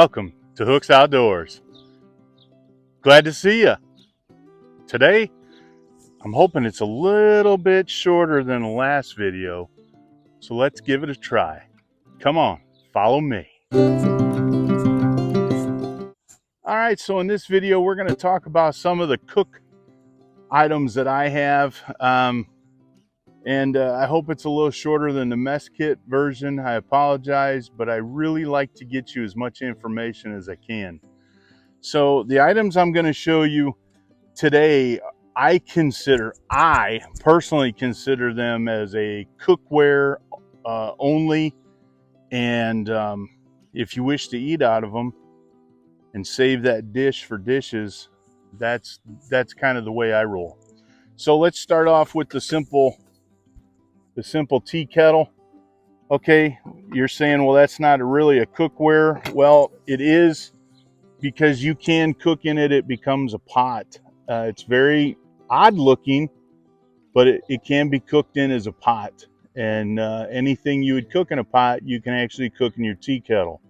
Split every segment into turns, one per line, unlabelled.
Welcome to Hooks Outdoors. Glad to see you. Today, I'm hoping it's a little bit shorter than the last video, so let's give it a try. Come on, follow me. All right, so in this video, we're going to talk about some of the cook items that I have. I hope it's a little shorter than the mess kit version. I apologize, but I really like to get you as much information as I can. So the items I'm going to show you today, I personally consider them as a cookware only. And if you wish to eat out of them and save that dish for dishes, that's kind of the way I roll. So let's start off with the simple tea kettle. Okay, you're saying, well, that's not really a cookware. Well, it is, because you can cook in it. It becomes a pot. It's very odd looking, but it can be cooked in as a pot. And anything you would cook in a pot, you can actually cook in your tea kettle.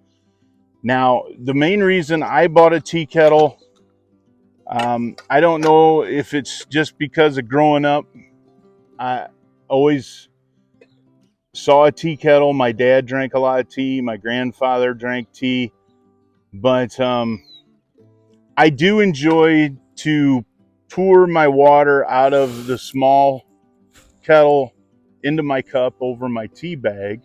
Now, the main reason I bought a tea kettle, I don't know if it's just because of growing up. I always saw a tea kettle. My dad drank a lot of tea. My grandfather drank tea. But I do enjoy to pour my water out of the small kettle into my cup over my tea bag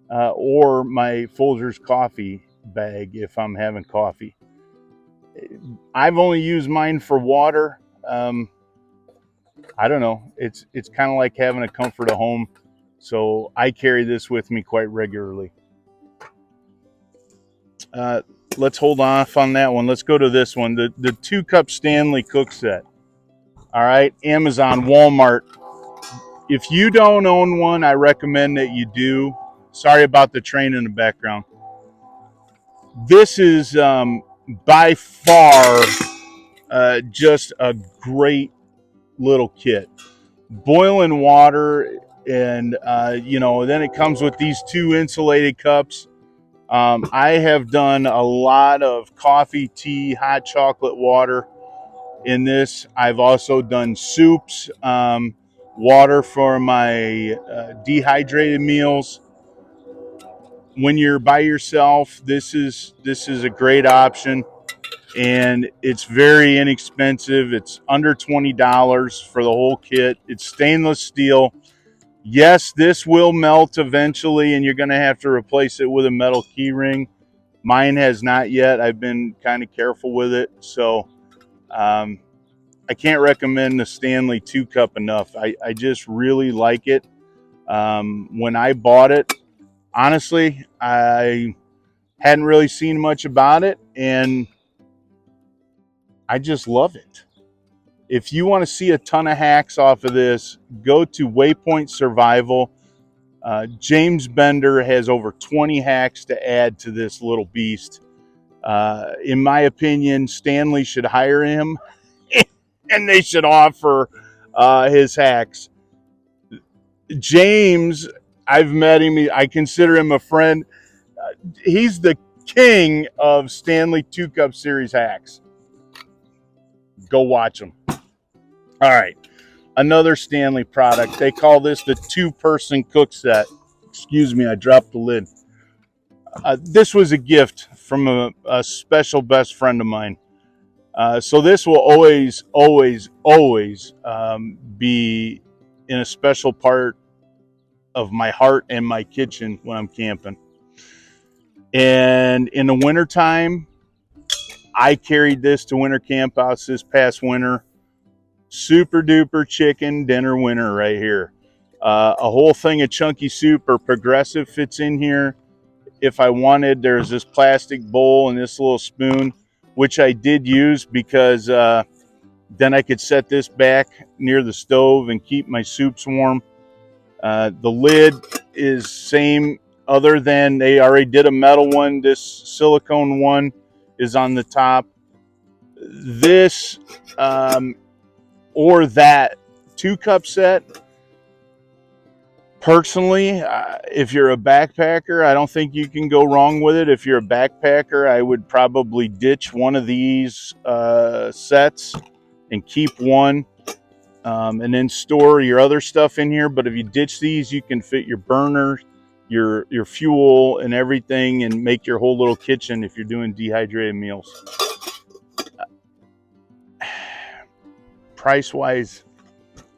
or my Folgers coffee bag if I'm having coffee. I've only used mine for water. I don't know. It's kind of like having a comfort of home. So I carry this with me quite regularly. Let's hold off on that one. Let's go to this one, the 2-cup Stanley cook set. All right, Amazon, Walmart. If you don't own one, I recommend that you do. Sorry about the train in the background. This is by far just a great little kit. Boiling water, and then it comes with these 2 insulated cups. I have done a lot of coffee, tea, hot chocolate water in this. I've also done soups, water for my dehydrated meals. When you're by yourself, this is a great option, and it's very inexpensive. It's under $20 for the whole kit. It's stainless steel. Yes, this will melt eventually, and you're going to have to replace it with a metal key ring. Mine has not yet. I've been kind of careful with it. So I can't recommend the Stanley 2-cup enough. I just really like it. When I bought it, honestly, I hadn't really seen much about it, and I just love it. If you want to see a ton of hacks off of this, go to Waypoint Survival. James Bender has over 20 hacks to add to this little beast. In my opinion, Stanley should hire him and they should offer his hacks. James, I've met him. I consider him a friend. He's the king of Stanley 2-cup series hacks. Go watch them. All right. Another Stanley product. They call this the 2-person cook set. Excuse me, I dropped the lid. This was a gift from a special best friend of mine. So this will always be in a special part of my heart and my kitchen when I'm camping. And in the wintertime, I carried this to winter campouts this past winter. Super duper chicken dinner winner right here. A whole thing of chunky soup or Progressive fits in here. If I wanted, there's this plastic bowl and this little spoon, which I did use because then I could set this back near the stove and keep my soups warm. The lid is same, other than they already did a metal one. This silicone one is on the top. This or that 2-cup set, Personally, if you're a backpacker, I don't think you can go wrong with it. If you're a backpacker, I would probably ditch one of these sets and keep one, and then store your other stuff in here. But if you ditch these, you can fit your burner, your fuel, and everything, and make your whole little kitchen if you're doing dehydrated meals. Price wise,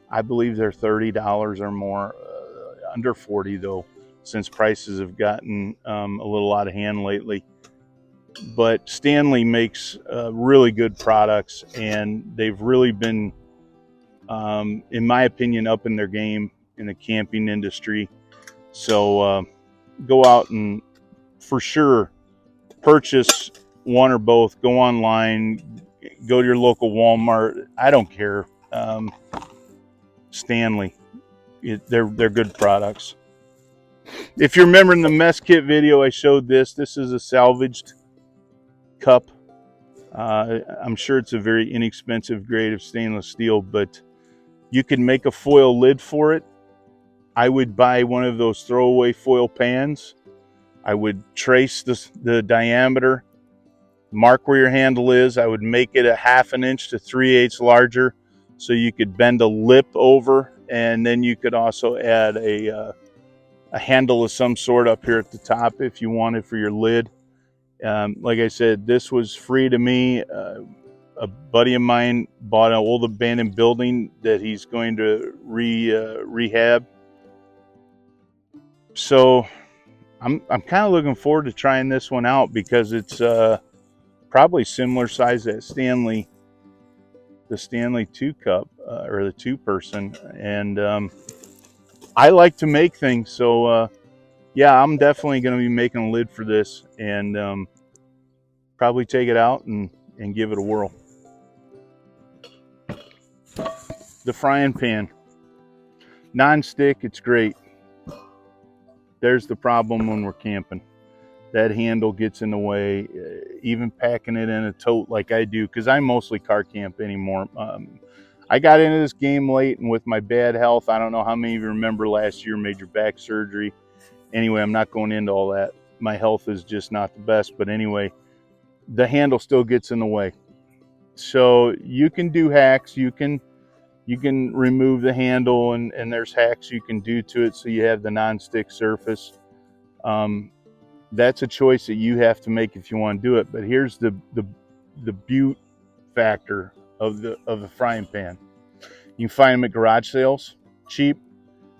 I believe they're $30 or more. Under 40 though, since prices have gotten a little out of hand lately. But Stanley makes really good products, and they've really been, in my opinion, up in their game in the camping industry. So go out and for sure purchase one or both. Go online, go to your local Walmart. I don't care. Stanley. They're good products. If you remember in the mess kit video, I showed this. This is a salvaged cup. I'm sure it's a very inexpensive grade of stainless steel, but you can make a foil lid for it. I would buy one of those throwaway foil pans. I would trace the diameter, mark where your handle is. I would make it a 1/2 inch to 3/8 larger, so you could bend a lip over, and then you could also add a handle of some sort up here at the top if you wanted for your lid. Like I said, this was free to me. A buddy of mine bought an old abandoned building that he's going to rehab. So I'm kind of looking forward to trying this one out, because it's probably similar size to Stanley, the Stanley 2 cup or the 2-person, and I like to make things, so yeah, I'm definitely going to be making a lid for this, and probably take it out and give it a whirl. The frying pan, non-stick, it's great. There's the problem when we're camping. That handle gets in the way, even packing it in a tote like I do, because I mostly car camp anymore. I got into this game late, and with my bad health, I don't know how many of you remember last year, major back surgery. Anyway, I'm not going into all that. My health is just not the best, but anyway, the handle still gets in the way. So you can do hacks. You can remove the handle, and there's hacks you can do to it so you have the non-stick surface. That's a choice that you have to make if you want to do it. But here's the beaut factor of the frying pan. You can find them at garage sales, cheap,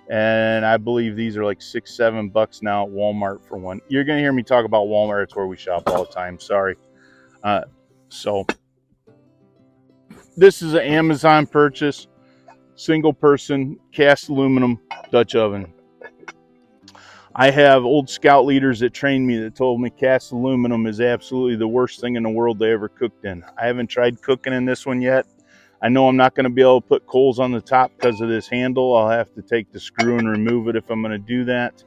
and I believe these are like $6-7 now at Walmart for one. You're gonna hear me talk about Walmart. It's where we shop all the time. Sorry. So this is an Amazon purchase, single person cast aluminum Dutch oven. I have old scout leaders that trained me that told me cast aluminum is absolutely the worst thing in the world they ever cooked in. I haven't tried cooking in this one yet. I know I'm not going to be able to put coals on the top because of this handle. I'll have to take the screw and remove it if I'm going to do that.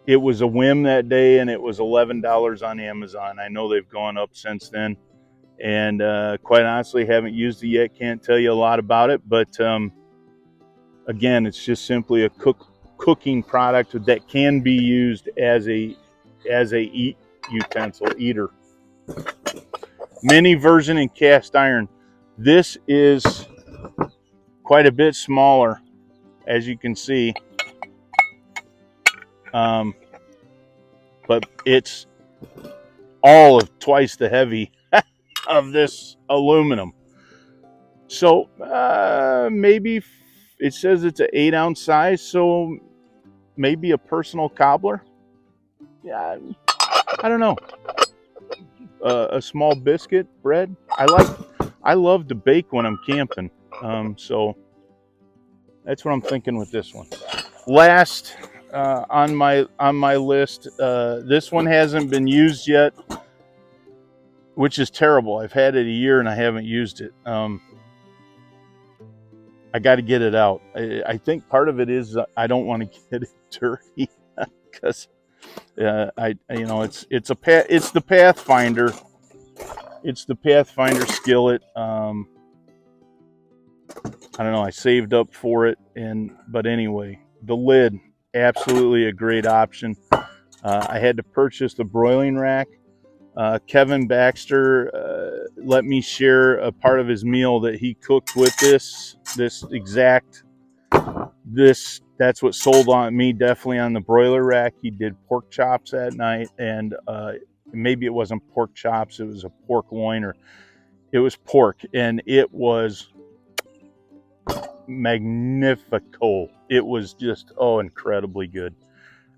It was a whim that day, and it was $11 on Amazon. I know they've gone up since then, and quite honestly, haven't used it yet. Can't tell you a lot about it, but again, it's just simply a cooking product that can be used as a utensil eater. Mini version in cast iron. This is quite a bit smaller, as you can see, but it's all of twice the heavy of this aluminum. So maybe it says it's an 8-ounce size, so maybe a personal cobbler. Yeah, I don't know. A small biscuit bread. I love to bake when I'm camping, so that's what I'm thinking with this one. Last on my list, this one hasn't been used yet, which is terrible. I've had it a year and I haven't used it. I got to get it out. I think part of it is I don't want to get it dirty because it's the Pathfinder. It's the Pathfinder skillet. I don't know, I saved up for it. But anyway, the lid, absolutely a great option. I had to purchase the broiling rack. Kevin Baxter let me share a part of his meal that he cooked with this that's what sold on me, definitely on the broiler rack. He did pork chops that night, and maybe it wasn't pork chops, it was a pork loin, or it was pork, and it was magnifico. It was just, oh, incredibly good.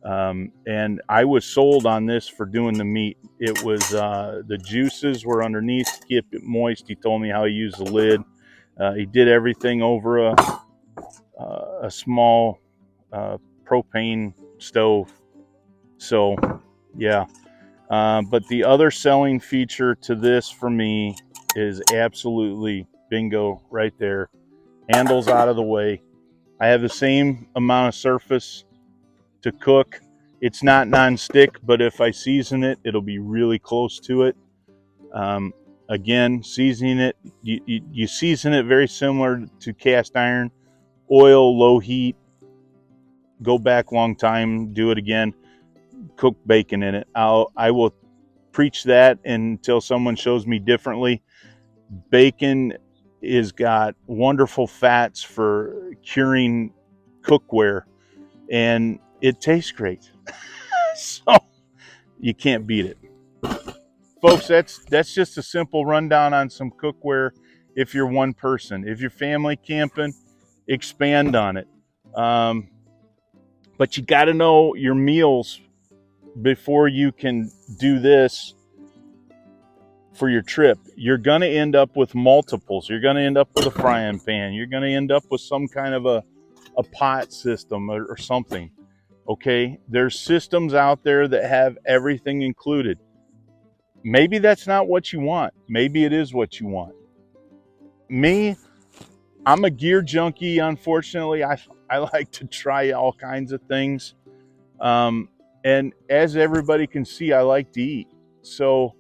And I was sold on this for doing the meat. It was the juices were underneath to keep it moist. He told me how he used the lid. He did everything over a small propane stove. So yeah, but the other selling feature to this for me is absolutely bingo right there. Handles out of the way. I have the same amount of surface to cook. It's not non-stick, but if I season it, it'll be really close to it. Again, seasoning it, you season it very similar to cast iron. Oil, low heat, go back long time, do it again, cook bacon in it. I will preach that until someone shows me differently. Bacon is got wonderful fats for curing cookware, and it tastes great. So you can't beat it. Folks, that's just a simple rundown on some cookware if you're one person. If you're family camping, expand on it. But you got to know your meals before you can do this for your trip. You're going to end up with multiples. You're going to end up with a frying pan. You're going to end up with some kind of a pot system or something. Okay, there's systems out there that have everything included. Maybe that's not what you want. Maybe it is what you want. Me, I'm a gear junkie. Unfortunately, I like to try all kinds of things. And as everybody can see, I like to eat. So,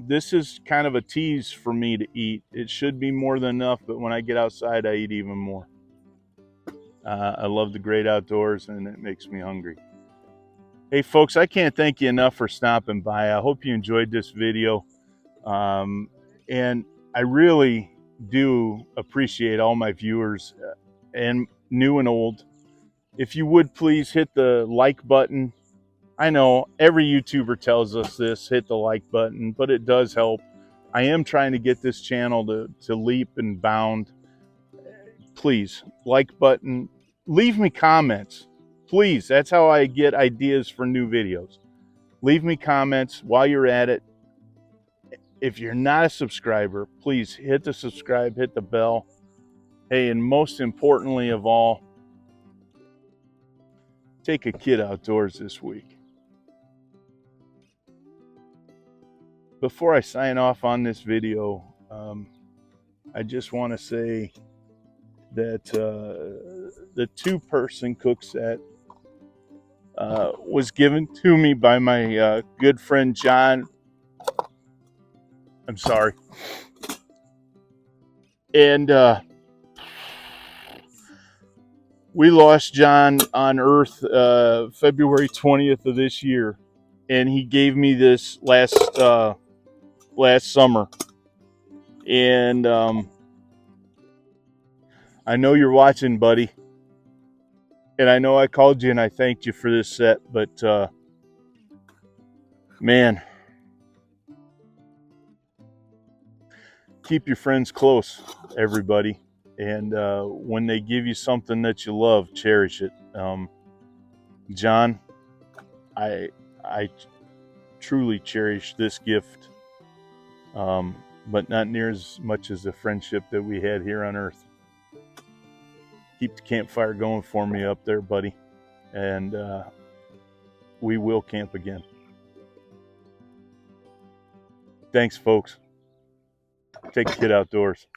this is kind of a tease for me to eat. It should be more than enough, but when I get outside, I eat even more. I love the great outdoors, and it makes me hungry. Hey, folks, I can't thank you enough for stopping by. I hope you enjoyed this video. And I really do appreciate all my viewers, and new and old. If you would please hit the like button. I know every YouTuber tells us this, hit the like button, but it does help. I am trying to get this channel to leap and bound. Please, like button, leave me comments. Please, that's how I get ideas for new videos. Leave me comments while you're at it. If you're not a subscriber, please hit the subscribe, hit the bell. Hey, and most importantly of all, take a kid outdoors this week. Before I sign off on this video, I just want to say that the two-person cook set was given to me by my good friend John. I'm sorry. And we lost John on Earth February 20th of this year, and he gave me this last summer. And I know you're watching, buddy, and I know I called you and I thanked you for this set, but man, keep your friends close, everybody. And when they give you something that you love, cherish it. John, I truly cherish this gift, but not near as much as the friendship that we had here on Earth. Keep the campfire going for me up there, buddy, and we will camp again. Thanks, folks. Take a kid outdoors.